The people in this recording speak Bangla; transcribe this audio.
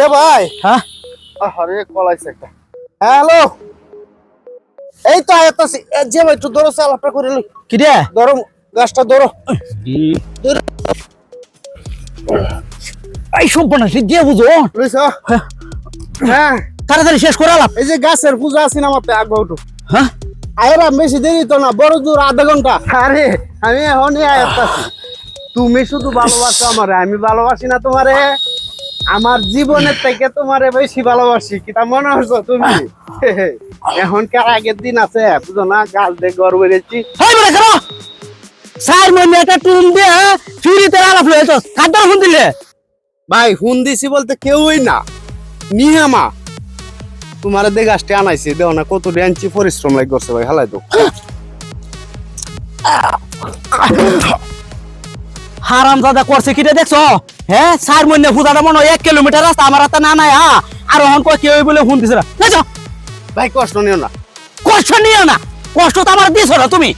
এ ভাই, হ্যাঁ আরে কলাইছে একটা। হ্যালো, এই তো আয়াতাছি। যে ভাই একটু ধরো, চালাপটা করে লই। কি রে ধরো গাছটা, ধরো। এই সম্পূর্ণ দিয়ে বুঝো লইছ? হ্যাঁ, তাড়াতাড়ি শেষ করে আলাপ। এই যে গাছের পূজা আছে না, আমার আগ একটু হ্যাঁ আয়রা, বেশি দেরি তো না, বড় দূর আধা ঘন্টা। আরে আমি এখনই আয়াতাছি। তুমি শুধু ভালোবাসো আমারে, আমি ভালোবাসি না তোমারে? আমার জীবনের থেকে তোমারে বেশি ভালোবাসি, কি তা মনে হচ্ছে তুমি? এখন কার আগের দিন আছে বুঝো না, গাছ দিয়ে গড় বেড়েছি। হাই বলে করো সাইর মনে একটা টুম দিয়ে চুরিতে আলাপ লইছো কাদার ফোন দিলে ভাই হুন দিছি বলতে কেউই না, নিহামা তোমার দিয়ে গাছটা আনাইছি, দেও না কত ড্যান্সি পরিশ্রম লাগ করছে ভাই, হালাই তো। হারাম দাদা করছে কিটা দেখছো? হ্যাঁ সাইর মনে ফুদাটা মনে 1 কিলোমিটার রাস্তা আমার হাতে না নাই হ্যাঁ, আর অহন কই কেউ বলে ফোন দিছ না দেখছো? ভাই কষ্ট নিও না। কষ্ট নিও না, কষ্ট তো আমার দিছো না তুমি।